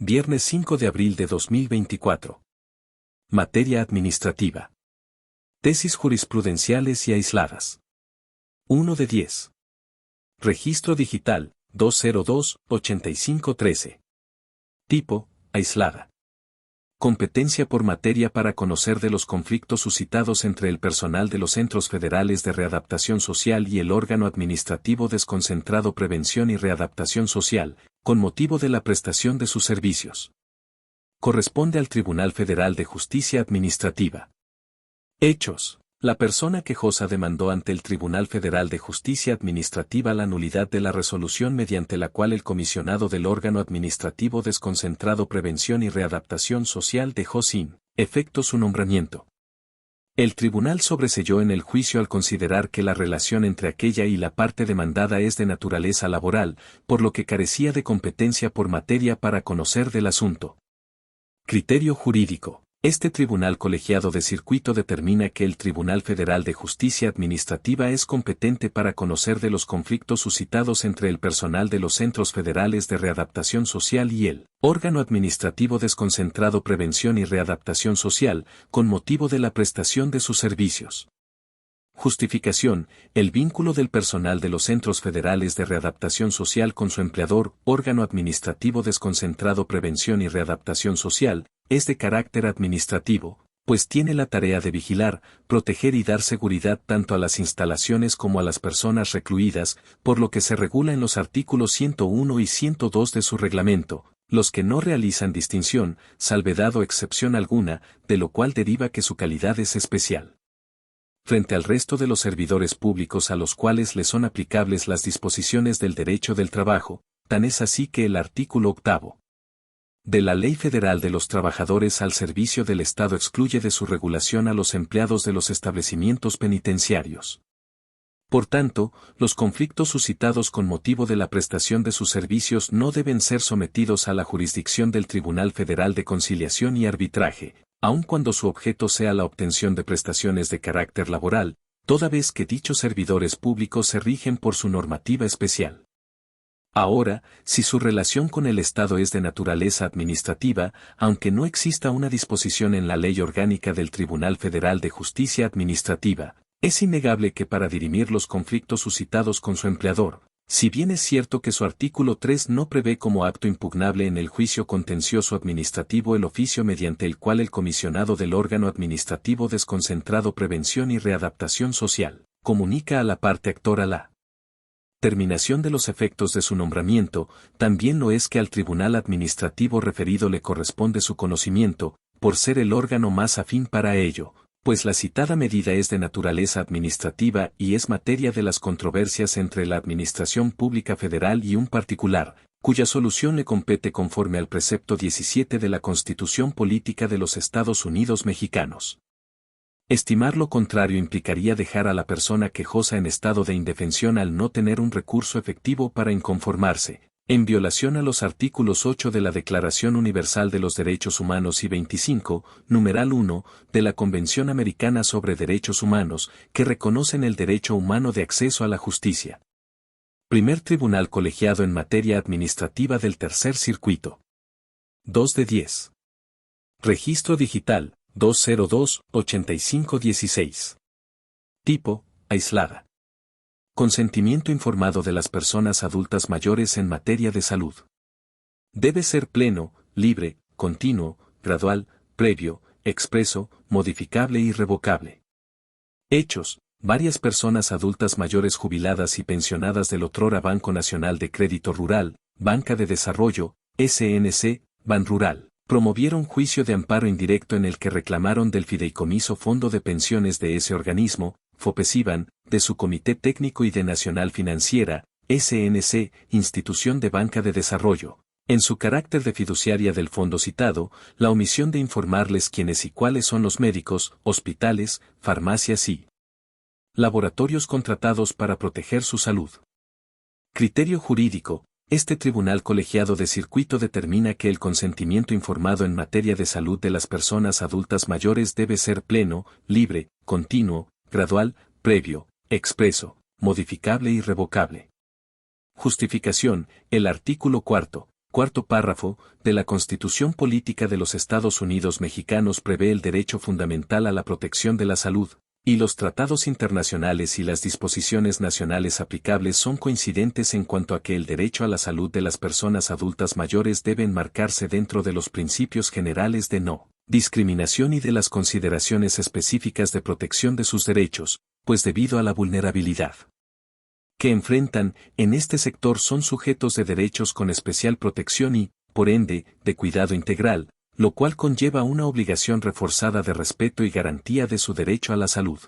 Viernes 5 de abril de 2024. Materia administrativa. Tesis jurisprudenciales y aisladas. 1 de 10. Registro digital, 202-8513. Tipo, aislada. Competencia por materia para conocer de los conflictos suscitados entre el personal de los Centros Federales de Readaptación Social y el órgano administrativo desconcentrado Prevención y Readaptación Social, con motivo de la prestación de sus servicios. Corresponde al Tribunal Federal de Justicia Administrativa. Hechos. La persona quejosa demandó ante el Tribunal Federal de Justicia Administrativa la nulidad de la resolución mediante la cual el comisionado del órgano administrativo desconcentrado Prevención y Readaptación Social dejó sin efecto su nombramiento. El tribunal sobreseyó en el juicio al considerar que la relación entre aquella y la parte demandada es de naturaleza laboral, por lo que carecía de competencia por materia para conocer del asunto. Criterio jurídico. Este tribunal colegiado de circuito determina que el Tribunal Federal de Justicia Administrativa es competente para conocer de los conflictos suscitados entre el personal de los Centros Federales de Readaptación Social y el órgano administrativo desconcentrado Prevención y Readaptación Social, con motivo de la prestación de sus servicios. Justificación. El vínculo del personal de los Centros Federales de Readaptación Social con su empleador, órgano administrativo desconcentrado Prevención y Readaptación Social, es de carácter administrativo, pues tiene la tarea de vigilar, proteger y dar seguridad tanto a las instalaciones como a las personas recluidas, por lo que se regula en los artículos 101 y 102 de su reglamento, los que no realizan distinción, salvedad o excepción alguna, de lo cual deriva que su calidad es especial frente al resto de los servidores públicos a los cuales le son aplicables las disposiciones del derecho del trabajo, tan es así que el artículo 8 de la Ley Federal de los Trabajadores al Servicio del Estado excluye de su regulación a los empleados de los establecimientos penitenciarios. Por tanto, los conflictos suscitados con motivo de la prestación de sus servicios no deben ser sometidos a la jurisdicción del Tribunal Federal de Conciliación y Arbitraje, aun cuando su objeto sea la obtención de prestaciones de carácter laboral, toda vez que dichos servidores públicos se rigen por su normativa especial. Ahora, si su relación con el Estado es de naturaleza administrativa, aunque no exista una disposición en la Ley Orgánica del Tribunal Federal de Justicia Administrativa, es innegable que para dirimir los conflictos suscitados con su empleador, si bien es cierto que su artículo 3 no prevé como acto impugnable en el juicio contencioso administrativo el oficio mediante el cual el comisionado del órgano administrativo desconcentrado Prevención y Readaptación Social comunica a la parte actora la terminación de los efectos de su nombramiento, también lo es que al tribunal administrativo referido le corresponde su conocimiento, por ser el órgano más afín para ello, pues la citada medida es de naturaleza administrativa y es materia de las controversias entre la Administración Pública Federal y un particular, cuya solución le compete conforme al precepto 17 de la Constitución Política de los Estados Unidos Mexicanos. Estimar lo contrario implicaría dejar a la persona quejosa en estado de indefensión al no tener un recurso efectivo para inconformarse, en violación a los artículos 8 de la Declaración Universal de los Derechos Humanos y 25, numeral 1, de la Convención Americana sobre Derechos Humanos, que reconocen el derecho humano de acceso a la justicia. Primer Tribunal Colegiado en Materia Administrativa del Tercer Circuito. 2 de 10. Registro digital, 202-8516. Tipo, aislada. Consentimiento informado de las personas adultas mayores en materia de salud. Debe ser pleno, libre, continuo, gradual, previo, expreso, modificable y revocable. Hechos. Varias personas adultas mayores jubiladas y pensionadas del otrora Banco Nacional de Crédito Rural, Banca de Desarrollo, SNC, Banrural, promovieron juicio de amparo indirecto en el que reclamaron del Fideicomiso Fondo de Pensiones de ese organismo, FOPESIBAN, de su Comité Técnico y de Nacional Financiera, SNC, Institución de Banca de Desarrollo, en su carácter de fiduciaria del fondo citado, la omisión de informarles quiénes y cuáles son los médicos, hospitales, farmacias y laboratorios contratados para proteger su salud. Criterio jurídico. Este tribunal colegiado de circuito determina que el consentimiento informado en materia de salud de las personas adultas mayores debe ser pleno, libre, continuo, gradual, previo, expreso, modificable y revocable. Justificación. El artículo 4 Cuarto párrafo, de la Constitución Política de los Estados Unidos Mexicanos prevé el derecho fundamental a la protección de la salud, y los tratados internacionales y las disposiciones nacionales aplicables son coincidentes en cuanto a que el derecho a la salud de las personas adultas mayores debe enmarcarse dentro de los principios generales de no discriminación y de las consideraciones específicas de protección de sus derechos, pues debido a la vulnerabilidad que enfrentan, en este sector son sujetos de derechos con especial protección y, por ende, de cuidado integral, lo cual conlleva una obligación reforzada de respeto y garantía de su derecho a la salud.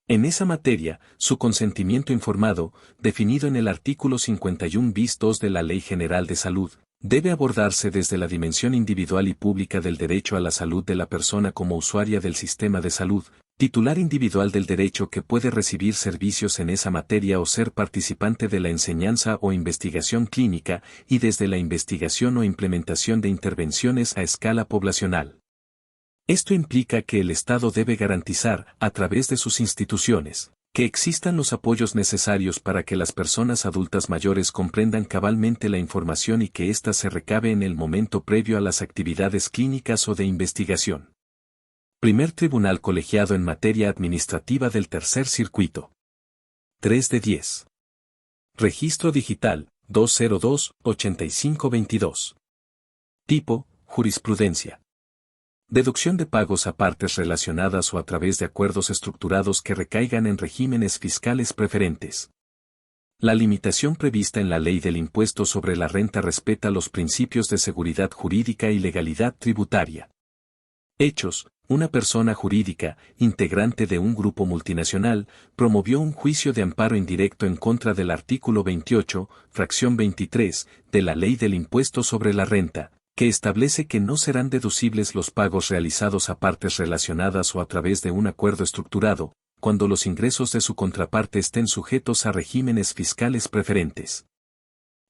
En esa materia, su consentimiento informado, definido en el artículo 51 bis 2 de la Ley General de Salud, debe abordarse desde la dimensión individual y pública del derecho a la salud de la persona como usuaria del sistema de salud, titular individual del derecho que puede recibir servicios en esa materia o ser participante de la enseñanza o investigación clínica, y desde la investigación o implementación de intervenciones a escala poblacional. Esto implica que el Estado debe garantizar, a través de sus instituciones, que existan los apoyos necesarios para que las personas adultas mayores comprendan cabalmente la información y que ésta se recabe en el momento previo a las actividades clínicas o de investigación. Primer Tribunal Colegiado en Materia Administrativa del Tercer Circuito. 3 de 10. Registro Digital, 202-8522. Tipo, jurisprudencia. Deducción de pagos a partes relacionadas o a través de acuerdos estructurados que recaigan en regímenes fiscales preferentes. La limitación prevista en la Ley del Impuesto sobre la Renta respeta los principios de seguridad jurídica y legalidad tributaria. Hechos: una persona jurídica, integrante de un grupo multinacional, promovió un juicio de amparo indirecto en contra del artículo 28, fracción 23, de la Ley del Impuesto sobre la Renta, que establece que no serán deducibles los pagos realizados a partes relacionadas o a través de un acuerdo estructurado, cuando los ingresos de su contraparte estén sujetos a regímenes fiscales preferentes.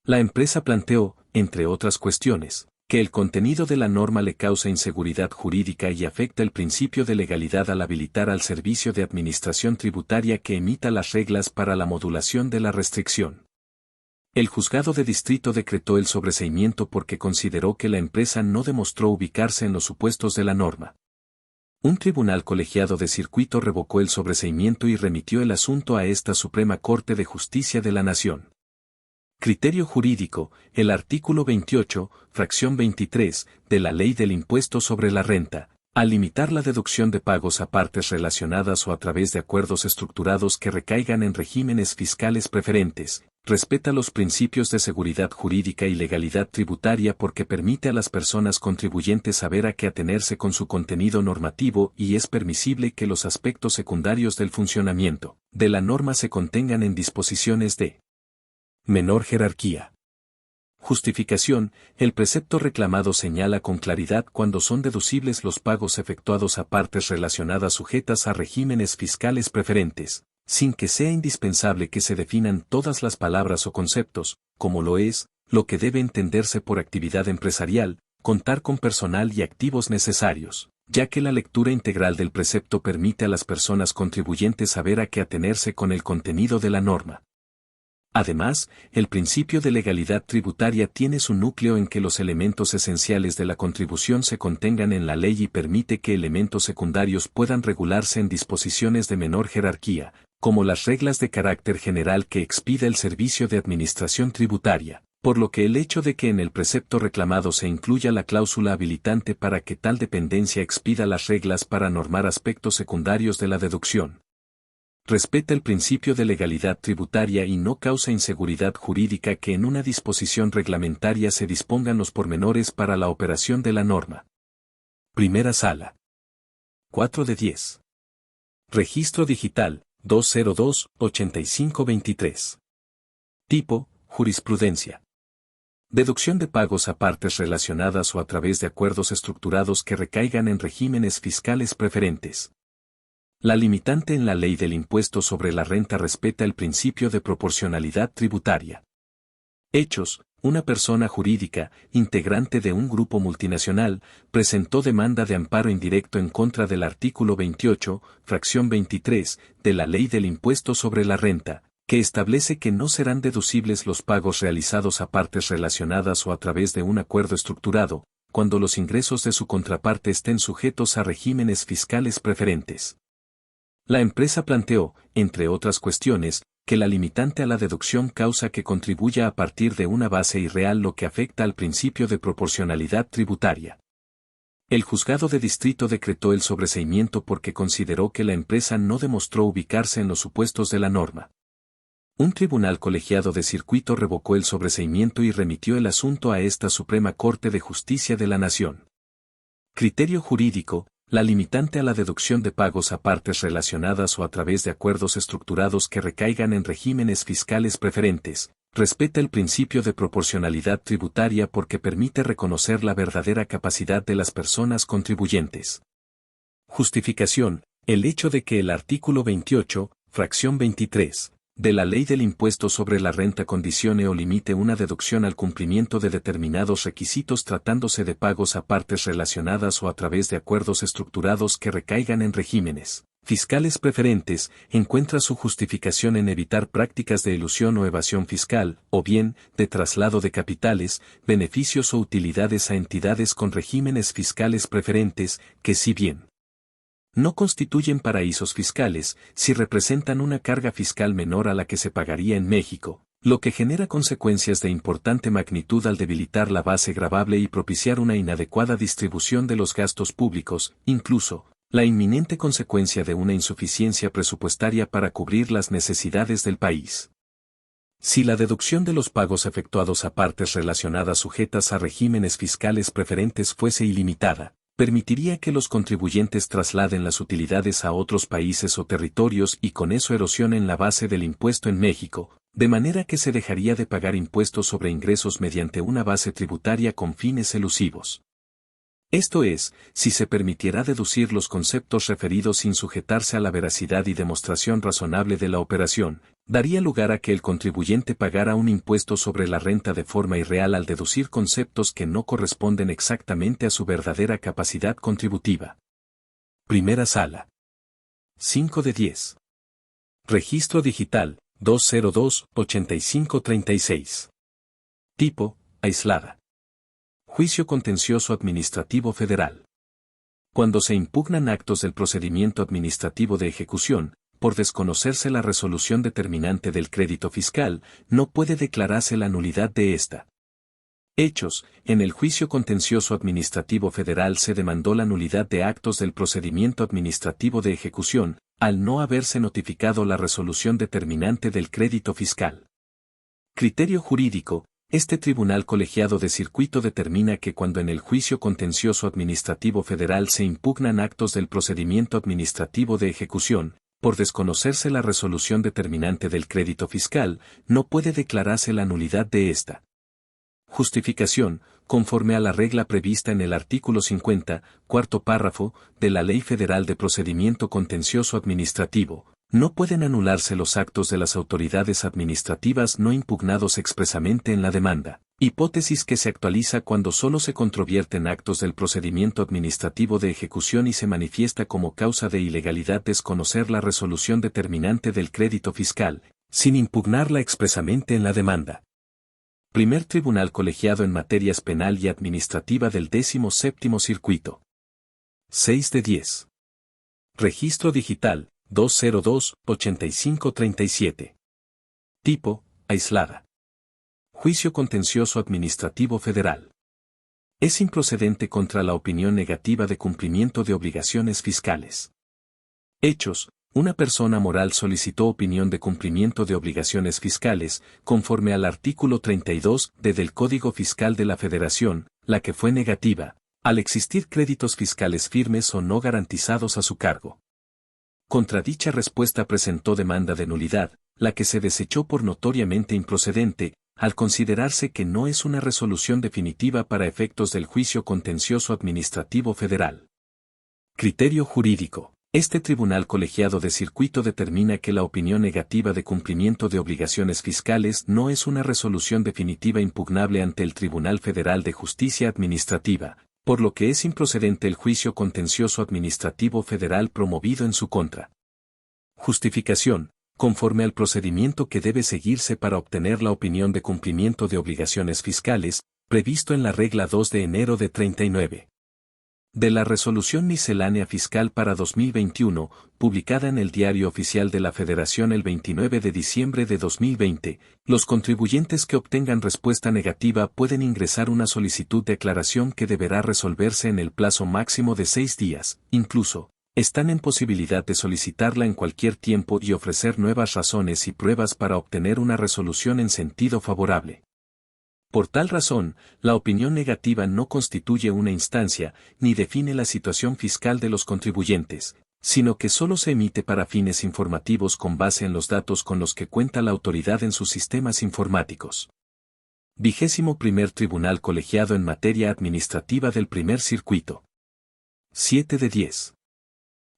La empresa planteó, entre otras cuestiones, que el contenido de la norma le causa inseguridad jurídica y afecta el principio de legalidad al habilitar al Servicio de Administración Tributaria que emita las reglas para la modulación de la restricción. El juzgado de distrito decretó el sobreseimiento porque consideró que la empresa no demostró ubicarse en los supuestos de la norma. Un tribunal colegiado de circuito revocó el sobreseimiento y remitió el asunto a esta Suprema Corte de Justicia de la Nación. Criterio jurídico: el artículo 28, fracción 23, de la Ley del Impuesto sobre la Renta, al limitar la deducción de pagos a partes relacionadas o a través de acuerdos estructurados que recaigan en regímenes fiscales preferentes, respeta los principios de seguridad jurídica y legalidad tributaria porque permite a las personas contribuyentes saber a qué atenerse con su contenido normativo y es permisible que los aspectos secundarios del funcionamiento de la norma se contengan en disposiciones de menor jerarquía. Justificación: el precepto reclamado señala con claridad cuándo son deducibles los pagos efectuados a partes relacionadas sujetas a regímenes fiscales preferentes, sin que sea indispensable que se definan todas las palabras o conceptos, como lo es, lo que debe entenderse por actividad empresarial, contar con personal y activos necesarios, ya que la lectura integral del precepto permite a las personas contribuyentes saber a qué atenerse con el contenido de la norma. Además, el principio de legalidad tributaria tiene su núcleo en que los elementos esenciales de la contribución se contengan en la ley y permite que elementos secundarios puedan regularse en disposiciones de menor jerarquía, como las reglas de carácter general que expida el Servicio de Administración Tributaria, por lo que el hecho de que en el precepto reclamado se incluya la cláusula habilitante para que tal dependencia expida las reglas para normar aspectos secundarios de la deducción, respeta el principio de legalidad tributaria y no causa inseguridad jurídica que en una disposición reglamentaria se dispongan los pormenores para la operación de la norma. Primera Sala. 4 de 10. Registro Digital, 202-8523. Tipo: jurisprudencia. Deducción de pagos a partes relacionadas o a través de acuerdos estructurados que recaigan en regímenes fiscales preferentes. La limitante en la Ley del Impuesto sobre la Renta respeta el principio de proporcionalidad tributaria. Hechos: una persona jurídica, integrante de un grupo multinacional, presentó demanda de amparo indirecto en contra del artículo 28, fracción 23, de la Ley del Impuesto sobre la Renta, que establece que no serán deducibles los pagos realizados a partes relacionadas o a través de un acuerdo estructurado, cuando los ingresos de su contraparte estén sujetos a regímenes fiscales preferentes. La empresa planteó, entre otras cuestiones, que la limitante a la deducción causa que contribuya a partir de una base irreal, lo que afecta al principio de proporcionalidad tributaria. El juzgado de distrito decretó el sobreseimiento porque consideró que la empresa no demostró ubicarse en los supuestos de la norma. Un tribunal colegiado de circuito revocó el sobreseimiento y remitió el asunto a esta Suprema Corte de Justicia de la Nación. Criterio jurídico: la limitante a la deducción de pagos a partes relacionadas o a través de acuerdos estructurados que recaigan en regímenes fiscales preferentes, respeta el principio de proporcionalidad tributaria porque permite reconocer la verdadera capacidad de las personas contribuyentes. Justificación: el hecho de que el artículo 28, fracción 23, de la Ley del Impuesto sobre la Renta condicione o limite una deducción al cumplimiento de determinados requisitos tratándose de pagos a partes relacionadas o a través de acuerdos estructurados que recaigan en regímenes fiscales preferentes, encuentra su justificación en evitar prácticas de elusión o evasión fiscal, o bien, de traslado de capitales, beneficios o utilidades a entidades con regímenes fiscales preferentes, que si bien no constituyen paraísos fiscales, si representan una carga fiscal menor a la que se pagaría en México, lo que genera consecuencias de importante magnitud al debilitar la base gravable y propiciar una inadecuada distribución de los gastos públicos, incluso, la inminente consecuencia de una insuficiencia presupuestaria para cubrir las necesidades del país. Si la deducción de los pagos efectuados a partes relacionadas sujetas a regímenes fiscales preferentes fuese ilimitada, permitiría que los contribuyentes trasladen las utilidades a otros países o territorios y con eso erosionen la base del impuesto en México, de manera que se dejaría de pagar impuestos sobre ingresos mediante una base tributaria con fines elusivos. Esto es, si se permitiera deducir los conceptos referidos sin sujetarse a la veracidad y demostración razonable de la operación, daría lugar a que el contribuyente pagara un impuesto sobre la renta de forma irreal al deducir conceptos que no corresponden exactamente a su verdadera capacidad contributiva. Primera Sala. 5 de 10. Registro Digital, 202-8536. Tipo: aislada. Juicio contencioso administrativo federal. Cuando se impugnan actos del procedimiento administrativo de ejecución, por desconocerse la resolución determinante del crédito fiscal, no puede declararse la nulidad de esta. Hechos: en el juicio contencioso administrativo federal se demandó la nulidad de actos del procedimiento administrativo de ejecución, al no haberse notificado la resolución determinante del crédito fiscal. Criterio jurídico: este tribunal colegiado de circuito determina que cuando en el juicio contencioso administrativo federal se impugnan actos del procedimiento administrativo de ejecución, por desconocerse la resolución determinante del crédito fiscal, no puede declararse la nulidad de esta. Justificación: conforme a la regla prevista en el artículo 50, cuarto párrafo, de la Ley Federal de Procedimiento Contencioso Administrativo, no pueden anularse los actos de las autoridades administrativas no impugnados expresamente en la demanda, hipótesis que se actualiza cuando solo se controvierten actos del procedimiento administrativo de ejecución y se manifiesta como causa de ilegalidad desconocer la resolución determinante del crédito fiscal, sin impugnarla expresamente en la demanda. Primer Tribunal Colegiado en Materias Penal y Administrativa del 17º Circuito. 6 de 10. Registro Digital, 202-8537. Tipo: aislada. Juicio contencioso administrativo federal. Es improcedente contra la opinión negativa de cumplimiento de obligaciones fiscales. Hechos: una persona moral solicitó opinión de cumplimiento de obligaciones fiscales, conforme al artículo 32d del Código Fiscal de la Federación, la que fue negativa, al existir créditos fiscales firmes o no garantizados a su cargo. Contra dicha respuesta presentó demanda de nulidad, la que se desechó por notoriamente improcedente, al considerarse que no es una resolución definitiva para efectos del juicio contencioso administrativo federal. Criterio jurídico: este tribunal colegiado de circuito determina que la opinión negativa de cumplimiento de obligaciones fiscales no es una resolución definitiva impugnable ante el Tribunal Federal de Justicia Administrativa, por lo que es improcedente el juicio contencioso administrativo federal promovido en su contra. Justificación: conforme al procedimiento que debe seguirse para obtener la opinión de cumplimiento de obligaciones fiscales, previsto en la regla 2 de enero de 39. De la Resolución Miscelánea Fiscal para 2021, publicada en el Diario Oficial de la Federación el 29 de diciembre de 2020, los contribuyentes que obtengan respuesta negativa pueden ingresar una solicitud de aclaración que deberá resolverse en el plazo máximo de 6 días, incluso, están en posibilidad de solicitarla en cualquier tiempo y ofrecer nuevas razones y pruebas para obtener una resolución en sentido favorable. Por tal razón, la opinión negativa no constituye una instancia, ni define la situación fiscal de los contribuyentes, sino que solo se emite para fines informativos con base en los datos con los que cuenta la autoridad en sus sistemas informáticos. 21º Tribunal Colegiado en Materia Administrativa del Primer Circuito. 7 de 10.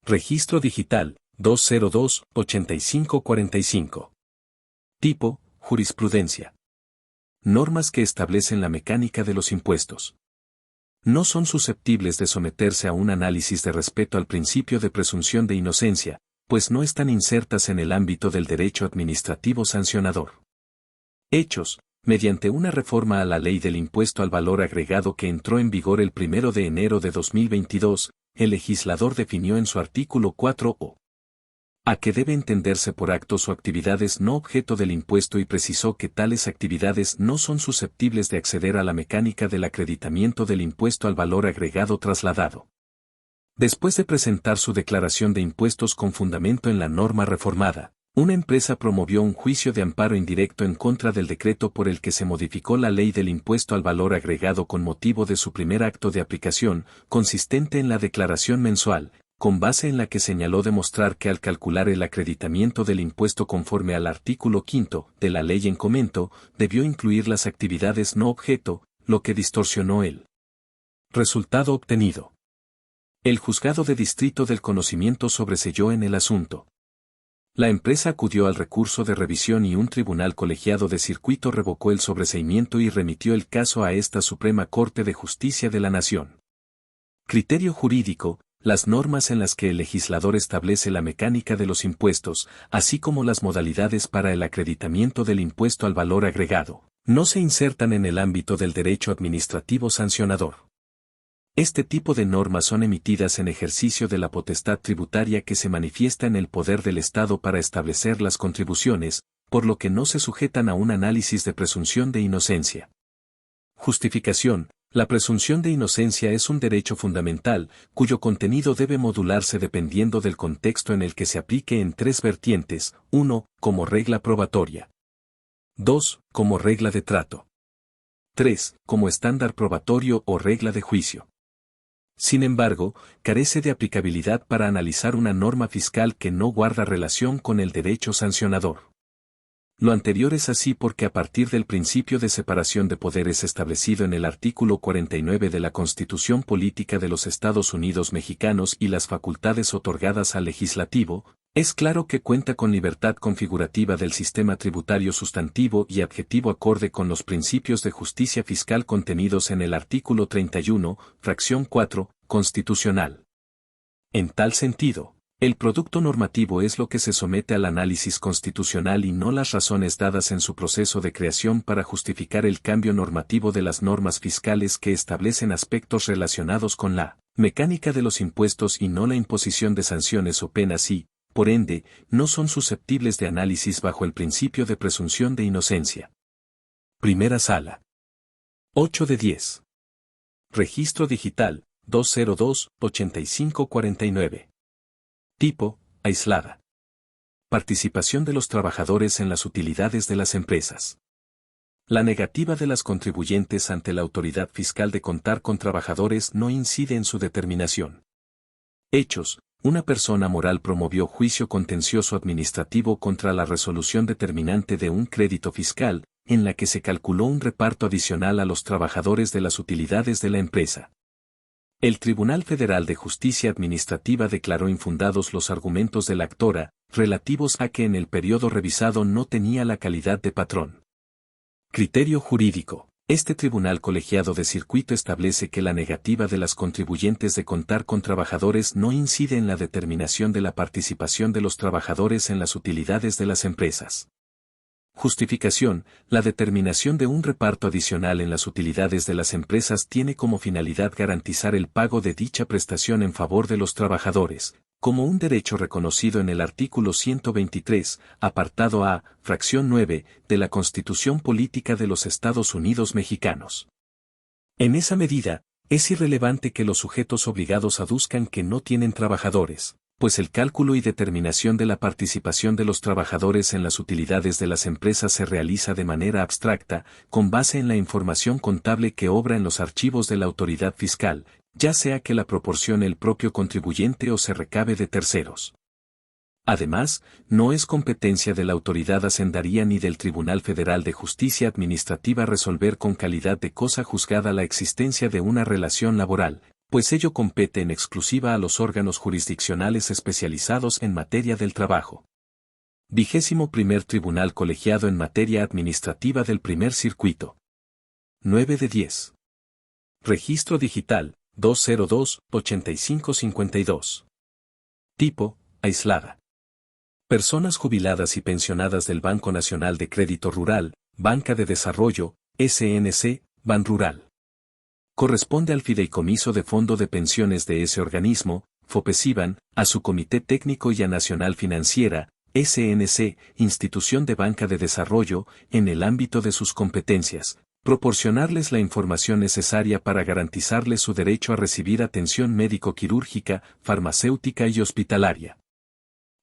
Registro Digital, 202-8545. Tipo, jurisprudencia. Normas que establecen la mecánica de los impuestos. No son susceptibles de someterse a un análisis de respeto al principio de presunción de inocencia, pues no están insertas en el ámbito del derecho administrativo sancionador. Hechos, mediante una reforma a la Ley del Impuesto al Valor Agregado que entró en vigor el 1 de enero de 2022, el legislador definió en su artículo 4 a que debe entenderse por actos o actividades no objeto del impuesto y precisó que tales actividades no son susceptibles de acceder a la mecánica del acreditamiento del impuesto al valor agregado trasladado. Después de presentar su declaración de impuestos con fundamento en la norma reformada, una empresa promovió un juicio de amparo indirecto en contra del decreto por el que se modificó la ley del impuesto al valor agregado con motivo de su primer acto de aplicación, consistente en la declaración mensual, con base en la que señaló demostrar que al calcular el acreditamiento del impuesto conforme al artículo 5 de la ley en comento, debió incluir las actividades no objeto, lo que distorsionó el resultado obtenido. El juzgado de distrito del conocimiento sobreseyó en el asunto. La empresa acudió al recurso de revisión y un tribunal colegiado de circuito revocó el sobreseimiento y remitió el caso a esta Suprema Corte de Justicia de la Nación. Criterio jurídico. Las normas en las que el legislador establece la mecánica de los impuestos, así como las modalidades para el acreditamiento del impuesto al valor agregado, no se insertan en el ámbito del derecho administrativo sancionador. Este tipo de normas son emitidas en ejercicio de la potestad tributaria que se manifiesta en el poder del Estado para establecer las contribuciones, por lo que no se sujetan a un análisis de presunción de inocencia. Justificación. La presunción de inocencia es un derecho fundamental, cuyo contenido debe modularse dependiendo del contexto en el que se aplique en tres vertientes: 1. Como regla probatoria. 2. Como regla de trato. 3. Como estándar probatorio o regla de juicio. Sin embargo, carece de aplicabilidad para analizar una norma fiscal que no guarda relación con el derecho sancionador. Lo anterior es así porque a partir del principio de separación de poderes establecido en el artículo 49 de la Constitución Política de los Estados Unidos Mexicanos y las facultades otorgadas al legislativo, es claro que cuenta con libertad configurativa del sistema tributario sustantivo y adjetivo acorde con los principios de justicia fiscal contenidos en el artículo 31, fracción 4, constitucional. En tal sentido, el producto normativo es lo que se somete al análisis constitucional y no las razones dadas en su proceso de creación para justificar el cambio normativo de las normas fiscales que establecen aspectos relacionados con la mecánica de los impuestos y no la imposición de sanciones o penas y, por ende, no son susceptibles de análisis bajo el principio de presunción de inocencia. Primera Sala. 8 de 10. Registro Digital, 202-8549. Tipo, aislada. Participación de los trabajadores en las utilidades de las empresas. La negativa de las contribuyentes ante la autoridad fiscal de contar con trabajadores no incide en su determinación. Hechos. Una persona moral promovió juicio contencioso administrativo contra la resolución determinante de un crédito fiscal, en la que se calculó un reparto adicional a los trabajadores de las utilidades de la empresa. El Tribunal Federal de Justicia Administrativa declaró infundados los argumentos de la actora, relativos a que en el periodo revisado no tenía la calidad de patrón. Criterio jurídico. Este tribunal colegiado de circuito establece que la negativa de las contribuyentes de contar con trabajadores no incide en la determinación de la participación de los trabajadores en las utilidades de las empresas. Justificación: la determinación de un reparto adicional en las utilidades de las empresas tiene como finalidad garantizar el pago de dicha prestación en favor de los trabajadores, como un derecho reconocido en el artículo 123, apartado A, fracción 9, de la Constitución Política de los Estados Unidos Mexicanos. En esa medida, es irrelevante que los sujetos obligados aduzcan que no tienen trabajadores, pues el cálculo y determinación de la participación de los trabajadores en las utilidades de las empresas se realiza de manera abstracta, con base en la información contable que obra en los archivos de la autoridad fiscal, ya sea que la proporcione el propio contribuyente o se recabe de terceros. Además, no es competencia de la autoridad hacendaria ni del Tribunal Federal de Justicia Administrativa resolver con calidad de cosa juzgada la existencia de una relación laboral, pues ello compete en exclusiva a los órganos jurisdiccionales especializados en materia del trabajo. 21º Tribunal Colegiado en Materia Administrativa del Primer Circuito. 9 de 10. Registro Digital, 202-8552. Tipo: aislada. Personas jubiladas y pensionadas del Banco Nacional de Crédito Rural, Banca de Desarrollo, SNC, Banrural. Corresponde al Fideicomiso de Fondo de Pensiones de ese organismo, FOPESIBAN, a su Comité Técnico y a Nacional Financiera, SNC, Institución de Banca de Desarrollo, en el ámbito de sus competencias, proporcionarles la información necesaria para garantizarles su derecho a recibir atención médico-quirúrgica, farmacéutica y hospitalaria.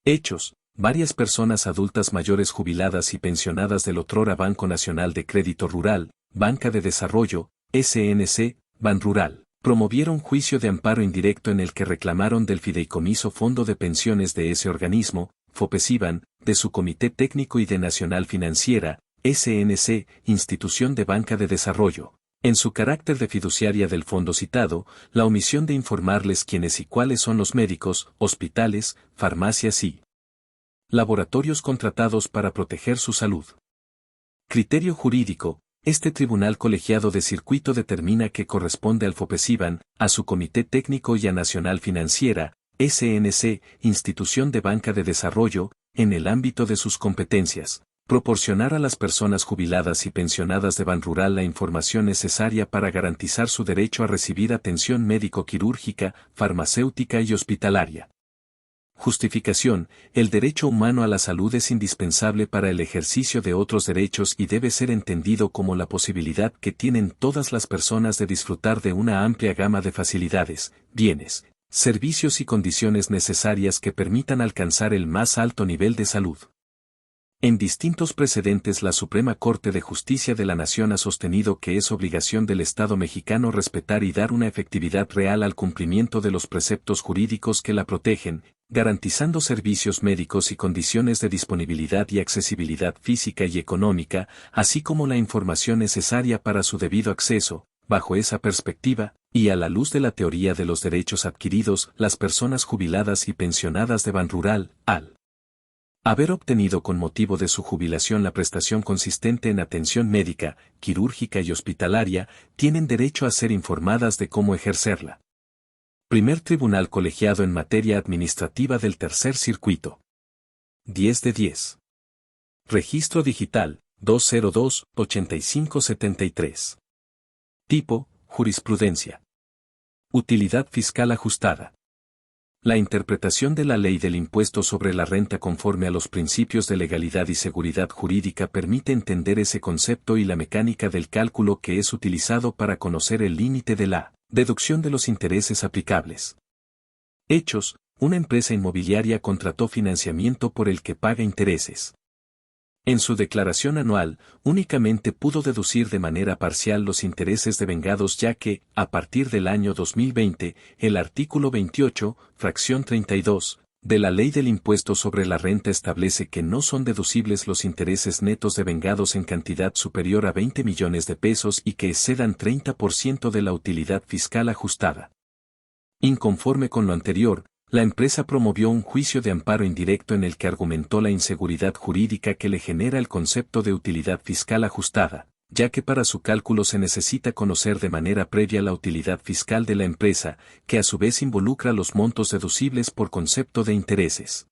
Hechos: varias personas adultas mayores jubiladas y pensionadas del otrora Banco Nacional de Crédito Rural, Banca de Desarrollo, SNC, Banrural, promovieron juicio de amparo indirecto en el que reclamaron del Fideicomiso Fondo de Pensiones de ese organismo, FOPESIBAN, de su Comité Técnico y de Nacional Financiera, SNC, Institución de Banca de Desarrollo, en su carácter de fiduciaria del fondo citado, la omisión de informarles quiénes y cuáles son los médicos, hospitales, farmacias y laboratorios contratados para proteger su salud. Criterio jurídico: este tribunal colegiado de circuito determina que corresponde al FOPESIBAN, a su Comité Técnico y a Nacional Financiera, SNC, Institución de Banca de Desarrollo, en el ámbito de sus competencias, proporcionar a las personas jubiladas y pensionadas de Banrural la información necesaria para garantizar su derecho a recibir atención médico-quirúrgica, farmacéutica y hospitalaria. Justificación: el derecho humano a la salud es indispensable para el ejercicio de otros derechos y debe ser entendido como la posibilidad que tienen todas las personas de disfrutar de una amplia gama de facilidades, bienes, servicios y condiciones necesarias que permitan alcanzar el más alto nivel de salud. En distintos precedentes la Suprema Corte de Justicia de la Nación ha sostenido que es obligación del Estado mexicano respetar y dar una efectividad real al cumplimiento de los preceptos jurídicos que la protegen, garantizando servicios médicos y condiciones de disponibilidad y accesibilidad física y económica, así como la información necesaria para su debido acceso. Bajo esa perspectiva, y a la luz de la teoría de los derechos adquiridos, las personas jubiladas y pensionadas de Banrural, al haber obtenido con motivo de su jubilación la prestación consistente en atención médica, quirúrgica y hospitalaria, tienen derecho a ser informadas de cómo ejercerla. Primer Tribunal Colegiado en Materia Administrativa del Tercer Circuito. 10 de 10. Registro Digital, 202-8573. Tipo: jurisprudencia. Utilidad fiscal ajustada. La interpretación de la ley del impuesto sobre la renta conforme a los principios de legalidad y seguridad jurídica permite entender ese concepto y la mecánica del cálculo que es utilizado para conocer el límite de la deducción de los intereses aplicables. Hechos: una empresa inmobiliaria contrató financiamiento por el que paga intereses. En su declaración anual, únicamente pudo deducir de manera parcial los intereses devengados ya que, a partir del año 2020, el artículo 28, fracción 32, de la Ley del Impuesto sobre la Renta establece que no son deducibles los intereses netos devengados en cantidad superior a 20 millones de pesos y que excedan 30% de la utilidad fiscal ajustada. Inconforme con lo anterior, la empresa promovió un juicio de amparo indirecto en el que argumentó la inseguridad jurídica que le genera el concepto de utilidad fiscal ajustada, ya que para su cálculo se necesita conocer de manera previa la utilidad fiscal de la empresa, que a su vez involucra los montos deducibles por concepto de intereses.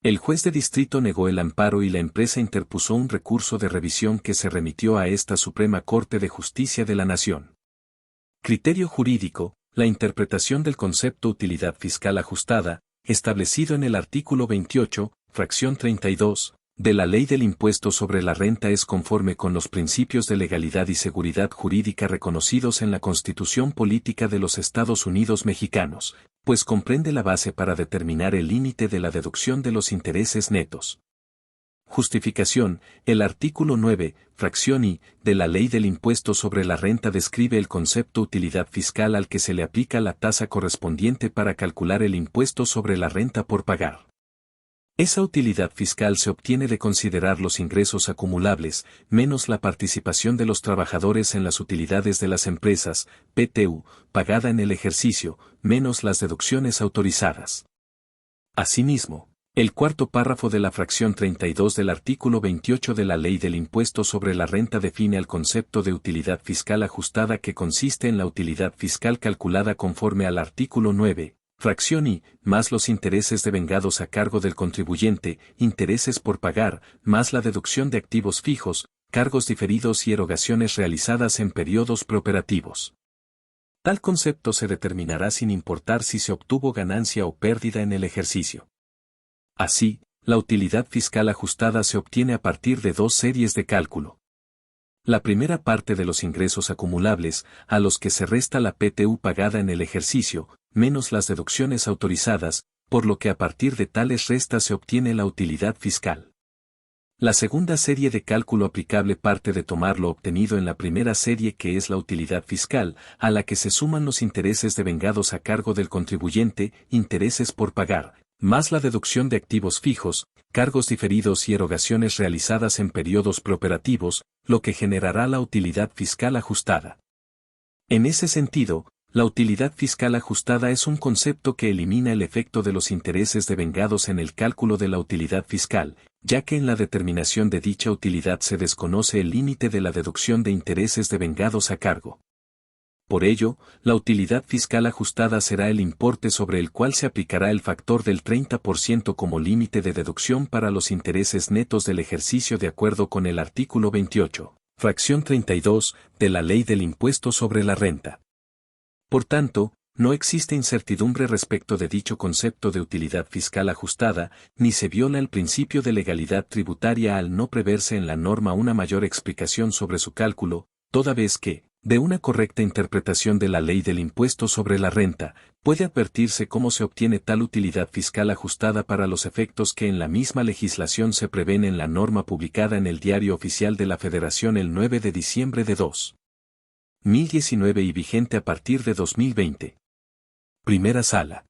El juez de distrito negó el amparo y la empresa interpuso un recurso de revisión que se remitió a esta Suprema Corte de Justicia de la Nación. Criterio jurídico: la interpretación del concepto utilidad fiscal ajustada, establecido en el artículo 28, fracción 32, de la Ley del Impuesto sobre la Renta es conforme con los principios de legalidad y seguridad jurídica reconocidos en la Constitución Política de los Estados Unidos Mexicanos, pues comprende la base para determinar el límite de la deducción de los intereses netos. Justificación: el artículo 9, fracción I, de la Ley del Impuesto sobre la Renta describe el concepto utilidad fiscal al que se le aplica la tasa correspondiente para calcular el impuesto sobre la renta por pagar. Esa utilidad fiscal se obtiene de considerar los ingresos acumulables, menos la participación de los trabajadores en las utilidades de las empresas, PTU, pagada en el ejercicio, menos las deducciones autorizadas. Asimismo, el cuarto párrafo de la fracción 32 del artículo 28 de la Ley del Impuesto sobre la Renta define el concepto de utilidad fiscal ajustada, que consiste en la utilidad fiscal calculada conforme al artículo 9, fracción I, más los intereses devengados a cargo del contribuyente, intereses por pagar, más la deducción de activos fijos, cargos diferidos y erogaciones realizadas en periodos preoperativos. Tal concepto se determinará sin importar si se obtuvo ganancia o pérdida en el ejercicio. Así, la utilidad fiscal ajustada se obtiene a partir de dos series de cálculo. La primera parte de los ingresos acumulables, a los que se resta la PTU pagada en el ejercicio, menos las deducciones autorizadas, por lo que a partir de tales restas se obtiene la utilidad fiscal. La segunda serie de cálculo aplicable parte de tomar lo obtenido en la primera serie, que es la utilidad fiscal, a la que se suman los intereses devengados a cargo del contribuyente, intereses por pagar, más la deducción de activos fijos, cargos diferidos y erogaciones realizadas en periodos preoperativos, lo que generará la utilidad fiscal ajustada. En ese sentido, la utilidad fiscal ajustada es un concepto que elimina el efecto de los intereses devengados en el cálculo de la utilidad fiscal, ya que en la determinación de dicha utilidad se desconoce el límite de la deducción de intereses devengados a cargo. Por ello, la utilidad fiscal ajustada será el importe sobre el cual se aplicará el factor del 30% como límite de deducción para los intereses netos del ejercicio, de acuerdo con el artículo 28, fracción 32, de la Ley del Impuesto sobre la Renta. Por tanto, no existe incertidumbre respecto de dicho concepto de utilidad fiscal ajustada, ni se viola el principio de legalidad tributaria al no preverse en la norma una mayor explicación sobre su cálculo, toda vez que, de una correcta interpretación de la Ley del Impuesto sobre la Renta, puede advertirse cómo se obtiene tal utilidad fiscal ajustada para los efectos que en la misma legislación se prevén en la norma publicada en el Diario Oficial de la Federación el 9 de diciembre de 2019 y vigente a partir de 2020. Primera Sala.